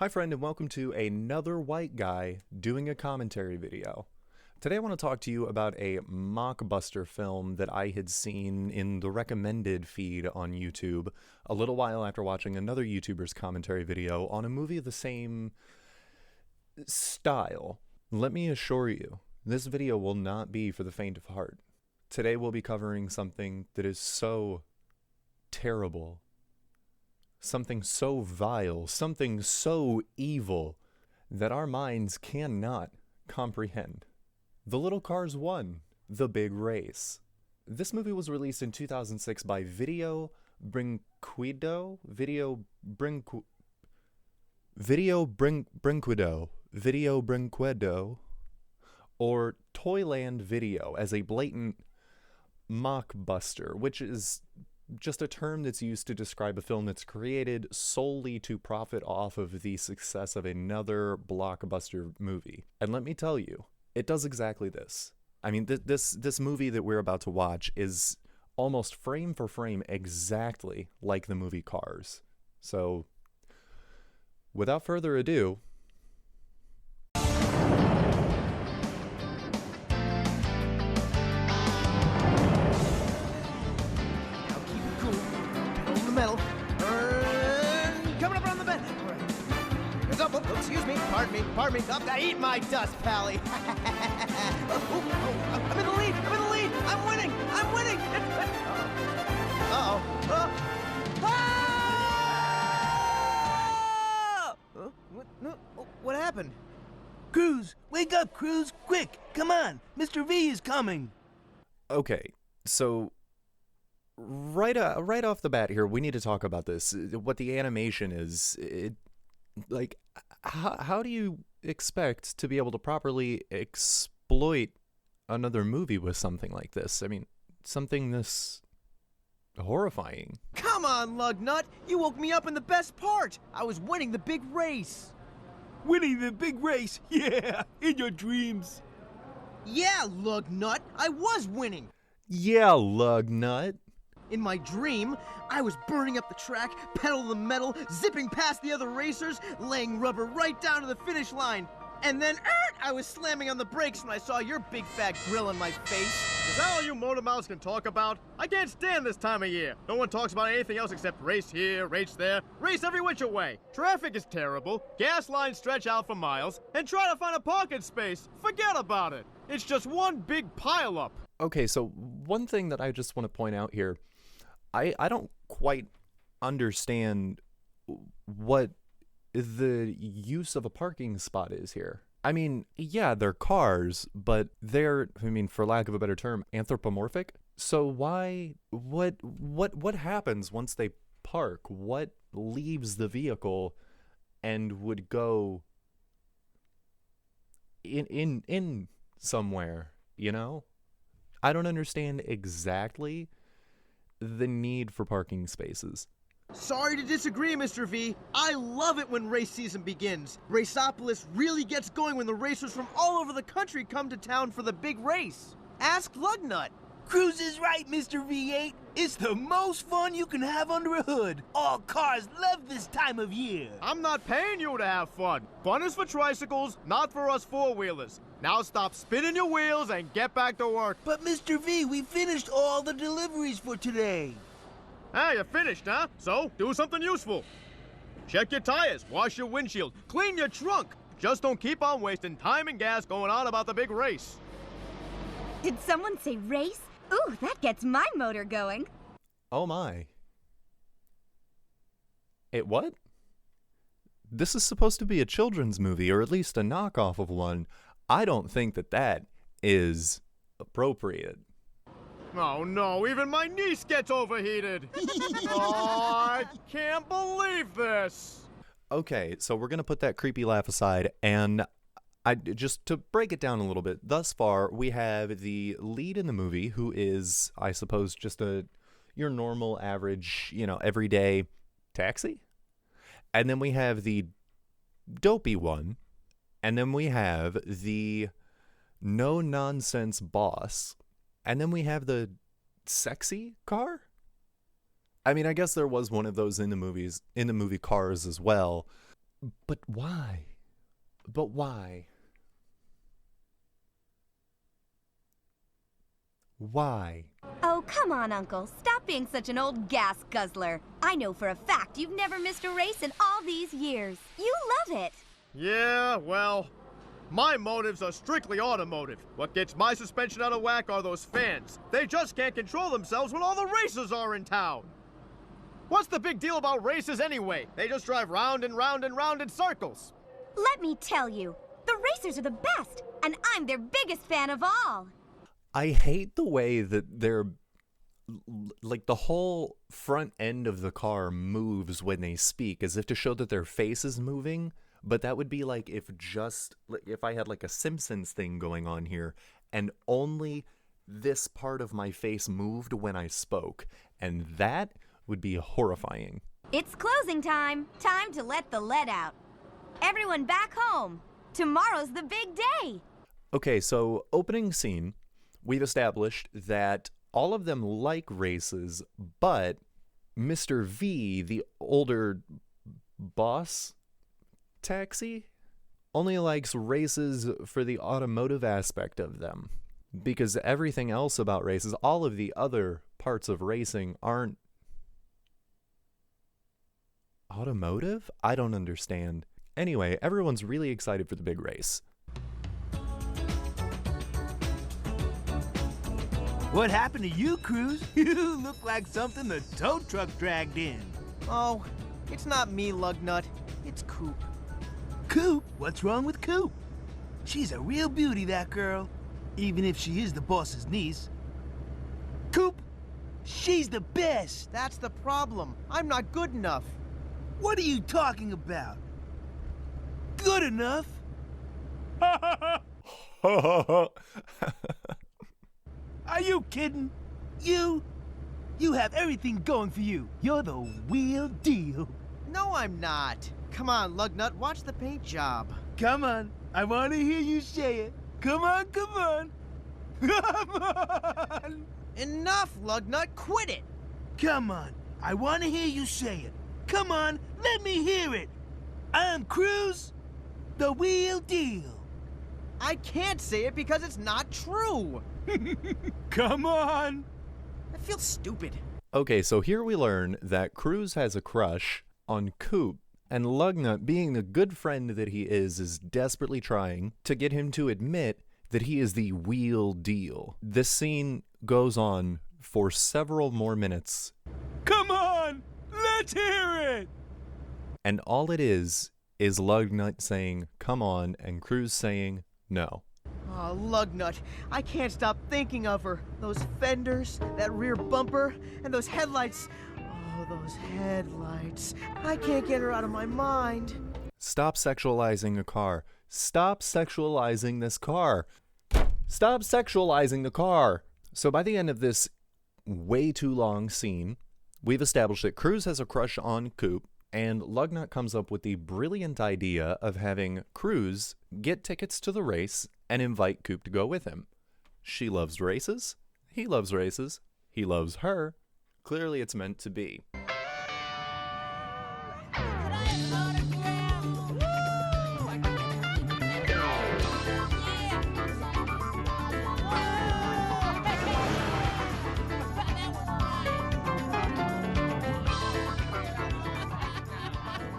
Hi friend, and welcome to another white guy doing a commentary video. Today I want to talk to you about a mockbuster film that I had seen in the recommended feed on YouTube a little while after watching another YouTuber's commentary video on a movie of the same style. Let me assure you, this video will not be for the faint of heart. Today we'll be covering something that is so terrible, something so vile, something so evil that our minds cannot comprehend. The Little Cars 1, The Big Race. This movie was released in 2006 by Video Brinquido, or Toyland Video as a blatant mockbuster, which is just a term that's used to describe a film that's created solely to profit off of the success of another blockbuster movie. And let me tell you, it does exactly this. I mean, this movie that we're about to watch is almost frame for frame exactly like the movie Cars. So, without further ado, metal. Coming up around the bend. All right. Here's up. Oh, excuse me. Pardon me. Eat my dust, Pally. I'm in the lead. I'm winning. What happened? Cruz, wake up, Cruz, quick, come on, Mr. V is coming. Okay, so right off the bat here, we need to talk about this. What the animation is, how do you expect to be able to properly exploit another movie with something like this? I mean, something this horrifying. Come on, Lugnut. You woke me up in the best part. I was winning the big race. Winning the big race, yeah, in your dreams. Yeah, Lugnut, I was winning. Yeah, Lugnut. In my dream, I was burning up the track, pedal to the metal, zipping past the other racers, laying rubber right down to the finish line. And then, I was slamming on the brakes when I saw your big fat grill in my face. Is that all you motor mouths can talk about? I can't stand this time of year. No one talks about anything else except race here, race there, race every which way. Traffic is terrible, gas lines stretch out for miles, and try to find a parking space. Forget about it. It's just one big pileup. Okay, so one thing that I just want to point out here, I don't quite understand what the use of a parking spot is here. I mean, yeah, they're cars, but they're, I mean, for lack of a better term, anthropomorphic. So what happens once they park? What leaves the vehicle and would go in somewhere, you know? I don't understand exactly the need for parking spaces. Sorry to disagree, Mr. V. I love it when race season begins. Raceopolis really gets going when the racers from all over the country come to town for the big race. Ask Lugnut. Cruz is right, Mr. V8. It's the most fun you can have under a hood. All cars love this time of year. I'm not paying you to have fun. Fun is for tricycles, not for us four-wheelers. Now stop spinning your wheels and get back to work. But Mr. V, we finished all the deliveries for today. Ah, you're finished, huh? So, do something useful. Check your tires, wash your windshield, clean your trunk. Just don't keep on wasting time and gas going on about the big race. Did someone say race? Ooh, that gets my motor going. Oh my. What? This is supposed to be a children's movie, or at least a knockoff of one. I don't think that is appropriate. Oh no, even my niece gets overheated. Oh, I can't believe this. Okay, so we're gonna put that creepy laugh aside, and just to break it down a little bit, thus far we have the lead in the movie, who is, I suppose, just your normal, average, everyday taxi. And then we have the dopey one, and then we have the no-nonsense boss, and then we have the sexy car? I mean, I guess there was one of those in the movie Cars as well. But why? But why? Why? Oh, come on, Uncle. Stop being such an old gas guzzler. I know for a fact you've never missed a race in all these years. You love it. Yeah, well, my motives are strictly automotive. What gets my suspension out of whack are those fans. They just can't control themselves when all the racers are in town. What's the big deal about races anyway? They just drive round and round and round in circles. Let me tell you, the racers are the best, and I'm their biggest fan of all. I hate the way that they're, like, the whole front end of the car moves when they speak, as if to show that their face is moving. But that would be like if I had like a Simpsons thing going on here, and only this part of my face moved when I spoke, and that would be horrifying. It's closing time. Time to let the lead out. Everyone back home. Tomorrow's the big day. Okay, so opening scene. We've established that all of them like races, but Mr. V, the older boss taxi, only likes races for the automotive aspect of them. Because everything else about races, all of the other parts of racing aren't automotive? I don't understand. Anyway, everyone's really excited for the big race. What happened to you, Cruz? You look like something the tow truck dragged in. Oh, it's not me, Lugnut. It's Coop. Coop? What's wrong with Coop? She's a real beauty, that girl. Even if she is the boss's niece. Coop, she's the best. That's the problem. I'm not good enough. What are you talking about? Good enough? Are you kidding? You have everything going for you. You're the real deal. No, I'm not. Come on, Lugnut, watch the paint job. Come on, I want to hear you say it. Come on, come on. Come on. Enough, Lugnut, quit it. Come on, I want to hear you say it. Come on, let me hear it. I'm Cruz, the real deal. I can't say it because it's not true. Come on. I feel stupid. Okay, so here we learn that Cruz has a crush on Coop, and Lugnut, being the good friend that he is desperately trying to get him to admit that he is the wheel deal. This scene goes on for several more minutes. Come on, let's hear it. And all it is Lugnut saying, come on, and Cruz saying, no. Oh, Lugnut, I can't stop thinking of her. Those fenders, that rear bumper, and those headlights. Oh, those headlights. I can't get her out of my mind. Stop sexualizing a car. Stop sexualizing this car. Stop sexualizing the car. So by the end of this way too long scene, we've established that Cruz has a crush on Coop, and Lugnut comes up with the brilliant idea of having Cruz get tickets to the race and invite Coop to go with him. She loves races. He loves races. He loves her. Clearly it's meant to be.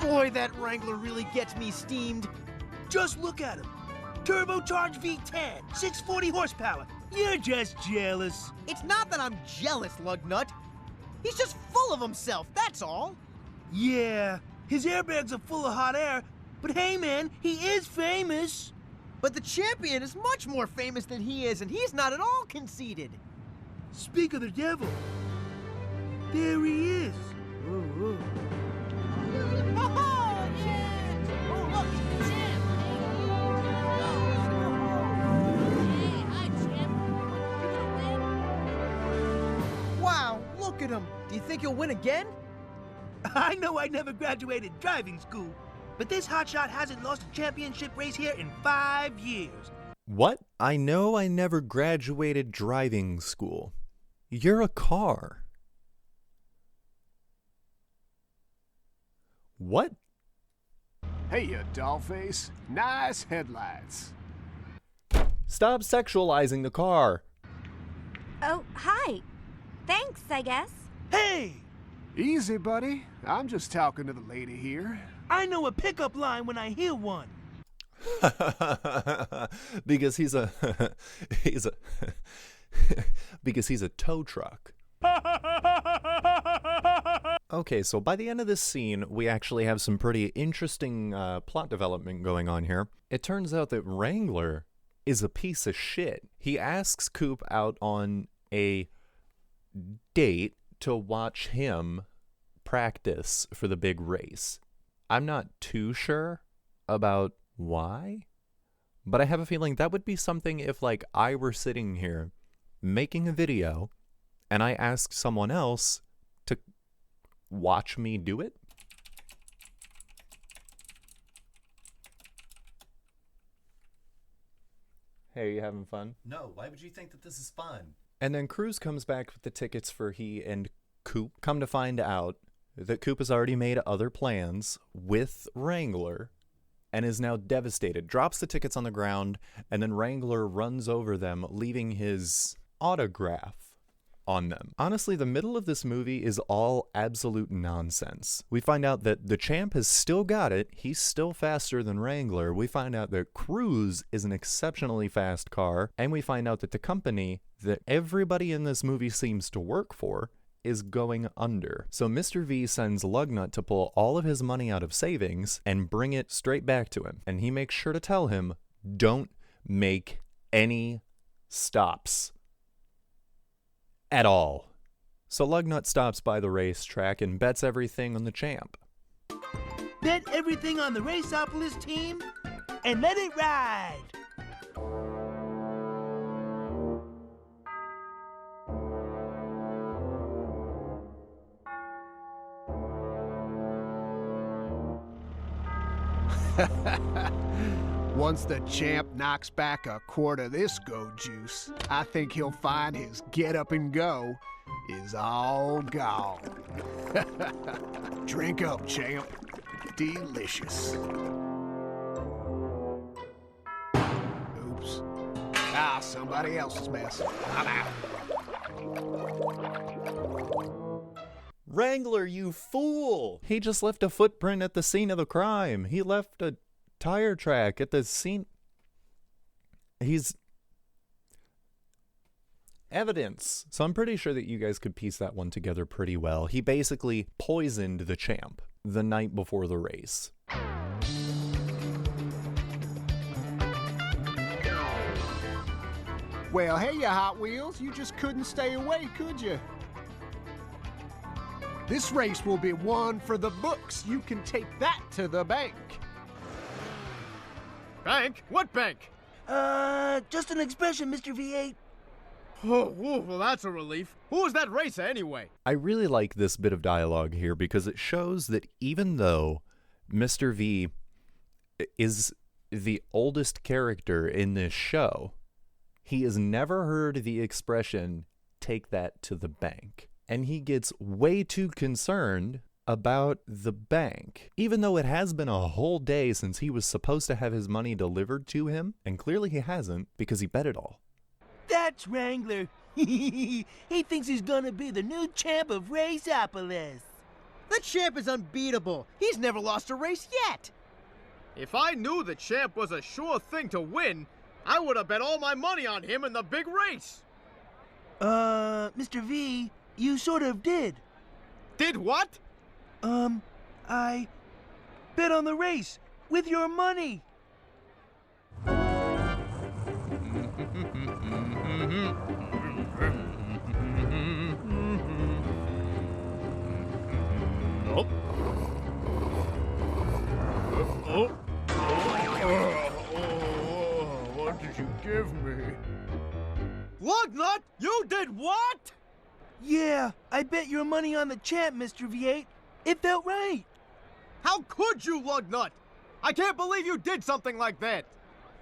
Boy, that Wrangler really gets me steamed. Just look at him. Turbocharged V10, 640 horsepower. You're just jealous. It's not that I'm jealous, Lugnut. He's just full of himself, that's all. Yeah, his airbags are full of hot air, but hey man, he is famous. But the champion is much more famous than he is, and he's not at all conceited. Speak of the devil. There he is. Ooh. Wow, look at him. Do you think he'll win again? I know I never graduated driving school, but this hotshot hasn't lost a championship race here in 5 years. What? I know I never graduated driving school. You're a car. What? Hey, you dollface. Nice headlights. Stop sexualizing the car. Oh, hi. Thanks, I guess. Hey! Easy, buddy. I'm just talking to the lady here. I know a pickup line when I hear one. Because he's a because he's a tow truck. Okay, so by the end of this scene, we actually have some pretty interesting plot development going on here. It turns out that Wrangler is a piece of shit. He asks Coop out on a date to watch him practice for the big race. I'm not too sure about why, but I have a feeling that would be something if, like, I were sitting here making a video and I asked someone else to watch me do it. Hey, are you having fun? No, why would you think that this is fun? And then Cruz comes back with the tickets for he and Coop. Come to find out that Coop has already made other plans with Wrangler and is now devastated. Drops the tickets on the ground, and then Wrangler runs over them, leaving his autograph on them. Honestly, the middle of this movie is all absolute nonsense. We find out that the champ has still got it. He's still faster than Wrangler. We find out that Cruz is an exceptionally fast car. And we find out that the company that everybody in this movie seems to work for is going under. So Mr. V sends Lugnut to pull all of his money out of savings and bring it straight back to him. And he makes sure to tell him, don't make any stops at all. So Lugnut stops by the racetrack and bets everything on the champ. Bet everything on the Raceopolis team and let it ride. Once the champ knocks back a quart of this go juice, I think he'll find his get up and go is all gone. Drink up, champ. Delicious. Oops. Ah, somebody else's mess. I'm out. Wrangler, you fool! He just left a footprint at the scene of the crime. He left a tire track at the scene. He's evidence. So I'm pretty sure that you guys could piece that one together pretty well. He basically poisoned the champ the night before the race. Well, hey, you Hot Wheels. You just couldn't stay away, could you? This race will be one for the books. You can take that to the bank. Bank? What bank? Just an expression, Mr. V8. Oh, well, that's a relief. Who is that racer anyway? I really like this bit of dialogue here because it shows that even though Mr. V is the oldest character in this show, he has never heard the expression, take that to the bank. And he gets way too concerned about the bank, even though it has been a whole day since he was supposed to have his money delivered to him, and clearly he hasn't because he bet it all. That's Wrangler. He thinks he's gonna be the new champ of Raceopolis. That champ is unbeatable. He's never lost a race yet. If I knew the champ was a sure thing to win, I would have bet all my money on him in the big race. Mr. V, you sort of did. Did what? I bet on the race with your money. What did you give me? Lugnut, you did what? Yeah, I bet your money on the champ, Mr. V8. It felt right. How could you, Lugnut? I can't believe you did something like that.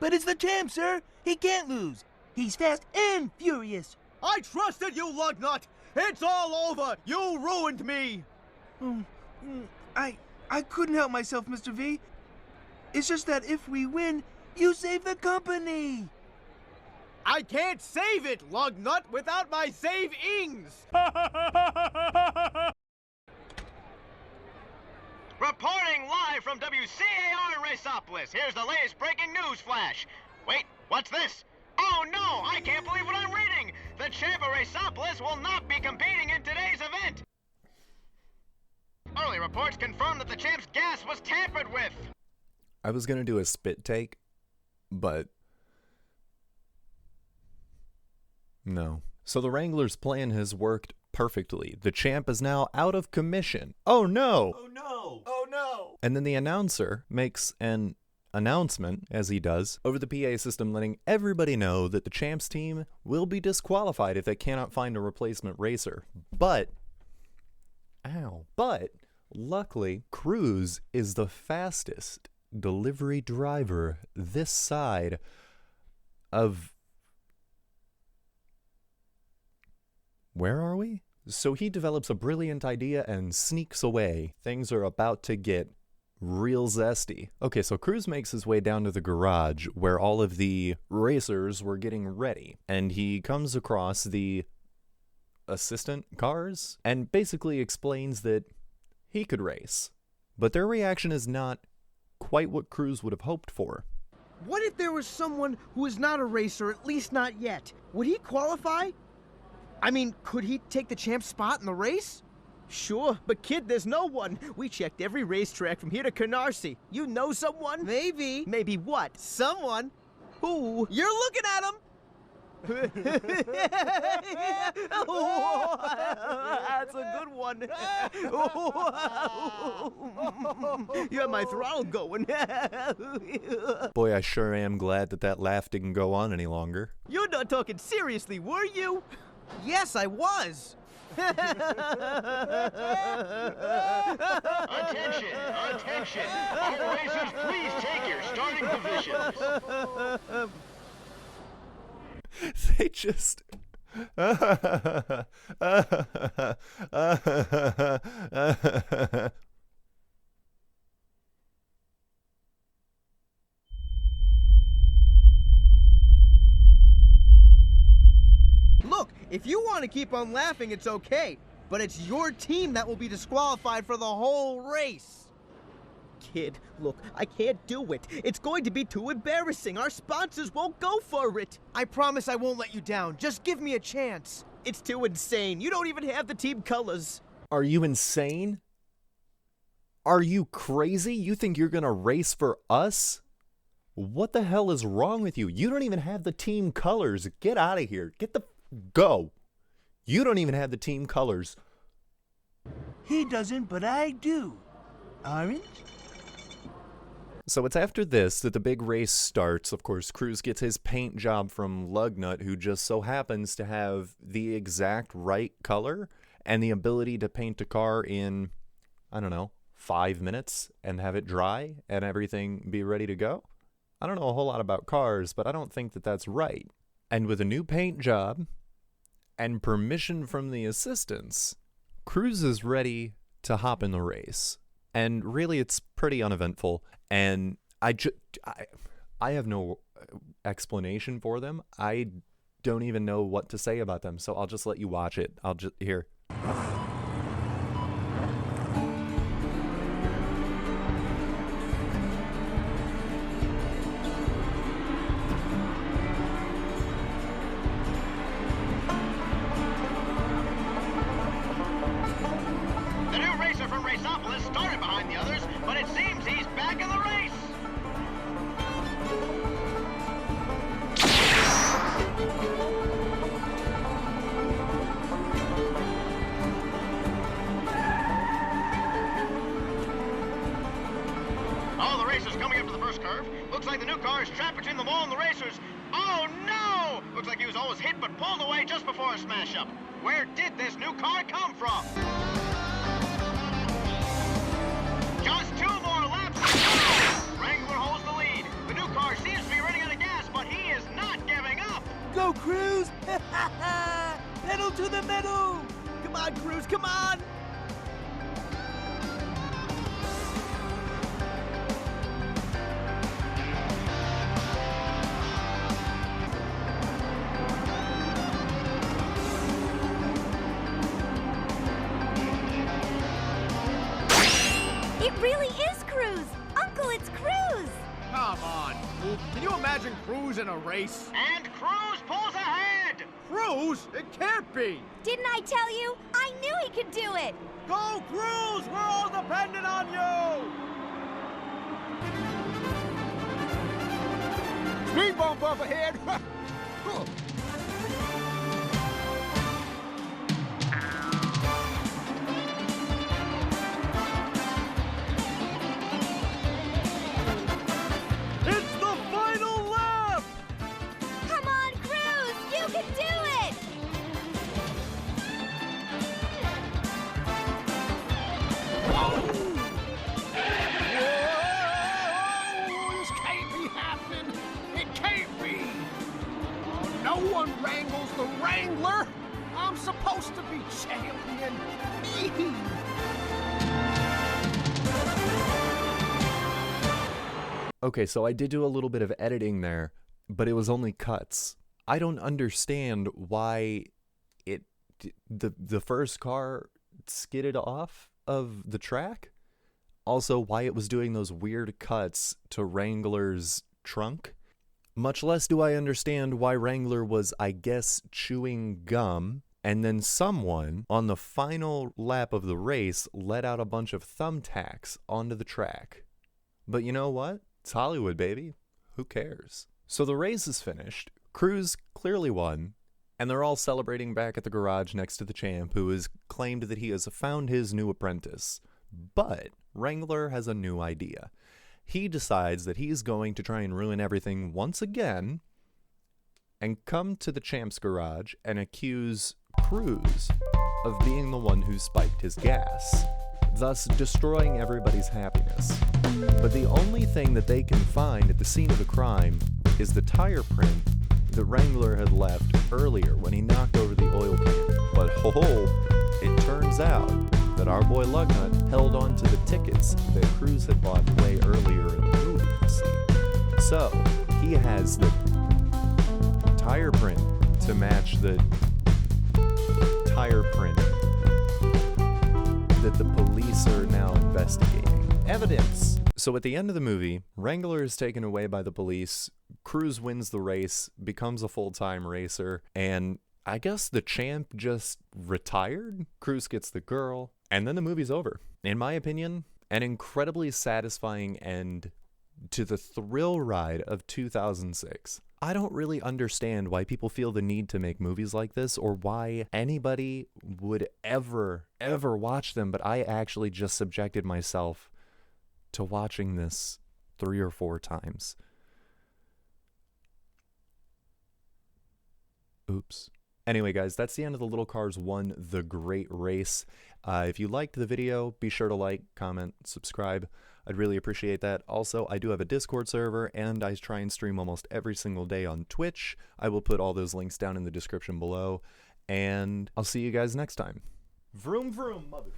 But it's the champ, sir. He can't lose. He's fast and furious. I trusted you, Lugnut. It's all over. You ruined me. I couldn't help myself, Mr. V. It's just that if we win, you save the company. I can't save it, Lugnut, without my save-ings! Reporting live from WCAR in Raceopolis, here's the latest breaking news flash. Wait, what's this? Oh no, I can't believe what I'm reading! The champ of Raceopolis will not be competing in today's event! Early reports confirm that the champ's gas was tampered with! I was gonna do a spit take, but no. So the Wrangler's plan has worked perfectly. The champ is now out of commission. Oh no! Oh no! Oh no! And then the announcer makes an announcement, as he does, over the PA system, letting everybody know that the champ's team will be disqualified if they cannot find a replacement racer. But luckily, Cruz is the fastest delivery driver this side of... Where are we? So he develops a brilliant idea and sneaks away. Things are about to get real zesty. Okay, so Cruz makes his way down to the garage where all of the racers were getting ready. And he comes across the assistant cars and basically explains that he could race. But their reaction is not quite what Cruz would have hoped for. What if there was someone who is not a racer, at least not yet? Would he qualify? I mean, could he take the champ's spot in the race? Sure, but kid, there's no one. We checked every racetrack from here to Canarsie. You know someone? Maybe. Maybe what? Someone. Who? You're looking at him! That's a good one. You have my throttle going. Boy, I sure am glad that laugh didn't go on any longer. You're not talking seriously, were you? Yes, I was. Attention! Attention! All racers, please take your starting positions. They just... Look, if you want to keep on laughing, it's okay. But it's your team that will be disqualified for the whole race. Kid, look, I can't do it. It's going to be too embarrassing. Our sponsors won't go for it. I promise I won't let you down. Just give me a chance. It's too insane. You don't even have the team colors. Are you insane? Are you crazy? You think you're gonna race for us? What the hell is wrong with you? You don't even have the team colors. Get out of here. Go. You don't even have the team colors. He doesn't, but I do. Orange? So it's after this that the big race starts. Of course, Cruz gets his paint job from Lugnut, who just so happens to have the exact right color and the ability to paint a car in, I don't know, 5 minutes and have it dry and everything be ready to go. I don't know a whole lot about cars, but I don't think that that's right. And with a new paint job and permission from the assistants, Cruz is ready to hop in the race. And really, it's pretty uneventful. And I have no explanation for them. I don't even know what to say about them. So I'll just let you watch it. Here. The new racer from Raceopolis started behind the others, but it seems he's back in the race. Oh, the racer's coming up to the first curve. Looks like the new car is trapped between the wall and the racers. Oh, no! Looks like he was almost hit but pulled away just before a smash-up. Where did this new car come from? Just 2 more laps to go! Wrangler holds the lead. The new car seems to be running out of gas, but he is not giving up. Go, Cruz! Pedal to the metal! Come on, Cruz, come on! Come on, Coop. Can you imagine Cruz in a race? And Cruz pulls ahead! Cruz? It can't be! Didn't I tell you? I knew he could do it! Go, Cruz! We're all dependent on you! Speed bump up ahead! It's the final lap! Come on, Cruz! You can do it! Whoa! This can't be happening! It can't be! No one wrangles the Wrangler! I'm supposed to be champion! Okay, so I did do a little bit of editing there, but it was only cuts. I don't understand why the first car skidded off of the track. Also, why it was doing those weird cuts to Wrangler's trunk. Much less do I understand why Wrangler was, I guess, chewing gum, and then someone on the final lap of the race let out a bunch of thumbtacks onto the track. But you know what? It's Hollywood, baby. Who cares? So the race is finished. Cruz clearly won, and they're all celebrating back at the garage next to the champ, who has claimed that he has found his new apprentice. But Wrangler has a new idea. He decides that he's going to try and ruin everything once again and come to the champ's garage and accuse Cruz of being the one who spiked his gas, thus destroying everybody's happiness. But the only thing that they can find at the scene of the crime is the tire print that Wrangler had left earlier when he knocked over the oil can. But it turns out that our boy Lugnut held on to the tickets that Cruz had bought way earlier in the movie. So he has the tire print to match the tire print that the police are now investigating. Evidence! So at the end of the movie, Wrangler is taken away by the police, Cruz wins the race, becomes a full-time racer, and I guess the champ just retired? Cruz gets the girl, and then the movie's over. In my opinion, an incredibly satisfying end to the thrill ride of 2006. I don't really understand why people feel the need to make movies like this, or why anybody would ever watch them, but I actually just subjected myself to watching this 3 or 4 times. Oops. Anyway, guys, that's the end of the Little Cars 1 The Great Race. If you liked the video, be sure to like, comment, subscribe. I'd really appreciate that. Also, I do have a Discord server, and I try and stream almost every single day on Twitch. I will put all those links down in the description below, and I'll see you guys next time. Vroom vroom, mother...